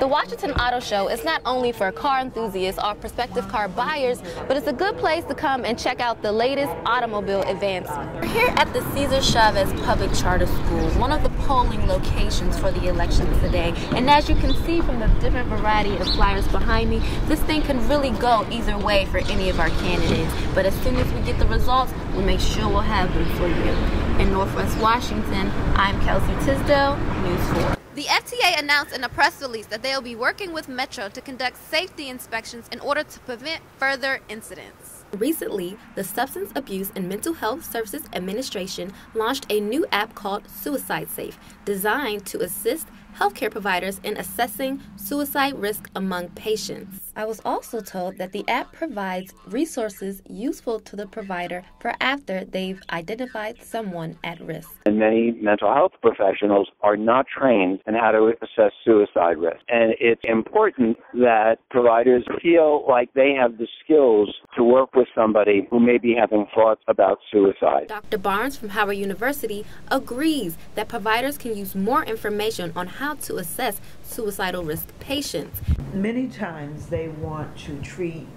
The Washington Auto Show is not only for car enthusiasts or prospective car buyers, but it's a good place to come and check out the latest automobile advancements. We're here at the Cesar Chavez Public Charter School, one of the polling locations for the elections today. And as you can see from the different variety of flyers behind me, this thing can really go either way for any of our candidates. But as soon as we get the results, we'll make sure we'll have them for you. In Northwest Washington, I'm Kelsey Tisdale, News 4. The FTA announced in a press release that they will be working with Metro to conduct safety inspections in order to prevent further incidents. Recently, the Substance Abuse and Mental Health Services Administration launched a new app called Suicide Safe, designed to assist healthcare providers in assessing suicide risk among patients. I was also told that the app provides resources useful to the provider for after they've identified someone at risk. And many mental health professionals are not trained in how to assess suicide risk. And it's important that providers feel like they have the skills to work with somebody who may be having thoughts about suicide. Dr. Barnes from Howard University agrees that providers can use more information on how to assess suicidal risk patients. Many times they want to treat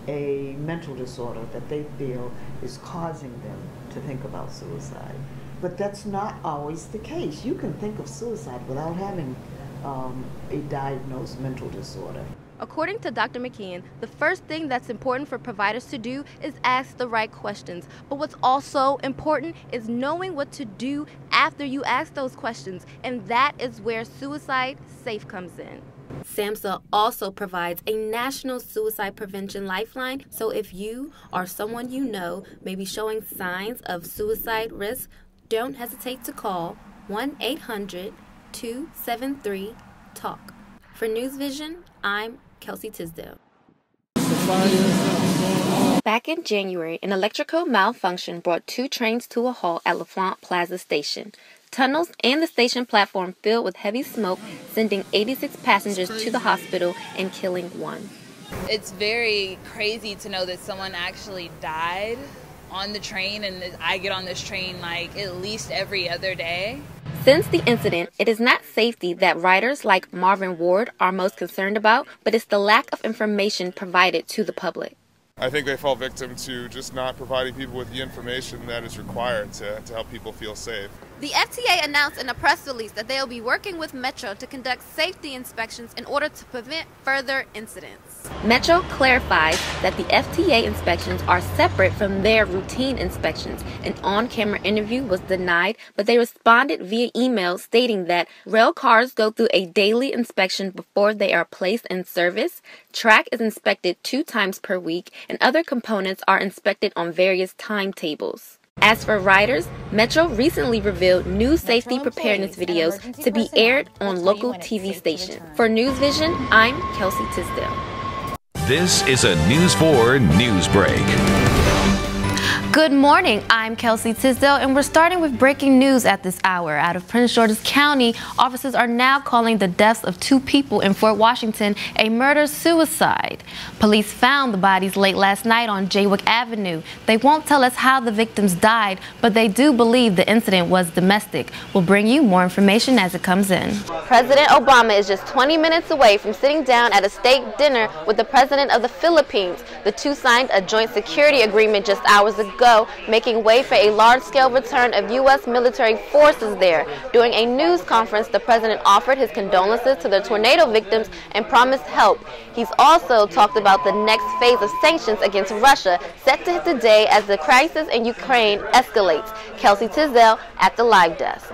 a mental disorder that they feel is causing them to think about suicide. But that's not always the case. You can think of suicide without having a diagnosed mental disorder. According to Dr. McKeon, the first thing that's important for providers to do is ask the right questions. But what's also important is knowing what to do after you ask those questions, and that is where Suicide Safe comes in. SAMHSA also provides a national suicide prevention lifeline, so if you or someone you know may be showing signs of suicide risk, don't hesitate to call 1-800-273-TALK. For News Vision, I'm Kelsey Tisdale. Back in January, an electrical malfunction brought 2 trains to a halt at LaFront Plaza Station. Tunnels and the station platform filled with heavy smoke, sending 86 passengers to the hospital and killing 1. It's very crazy to know that someone actually died on the train, and I get on this train like at least every other day. Since the incident, it is not safety that riders like Marvin Ward are most concerned about, but it's the lack of information provided to the public. I think they fall victim to just not providing people with the information that is required to help people feel safe. The FTA announced in a press release that they will be working with Metro to conduct safety inspections in order to prevent further incidents. Metro clarifies that the FTA inspections are separate from their routine inspections. An on-camera interview was denied, but they responded via email stating that rail cars go through a daily inspection before they are placed in service, track is inspected 2 times per week, and other components are inspected on various timetables. As for riders, Metro recently revealed new safety preparedness videos to be aired on local TV stations. For News Vision, I'm Kelsey Tisdale. This is a News 4 News Break. Good morning, I'm Kelsey Tisdale, and we're starting with breaking news at this hour. Out of Prince George's County, officers are now calling the deaths of 2 people in Fort Washington a murder-suicide. Police found the bodies late last night on Jaywick Avenue. They won't tell us how the victims died, but they do believe the incident was domestic. We'll bring you more information as it comes in. President Obama is just 20 minutes away from sitting down at a state dinner with the president of the Philippines. The 2 signed a joint security agreement just hours ago, making way for a large-scale return of U.S. military forces there. During a news conference, the president offered his condolences to the tornado victims and promised help. He's also talked about the next phase of sanctions against Russia, set to hit the day as the crisis in Ukraine escalates. Kelsey Tisdale at the live desk.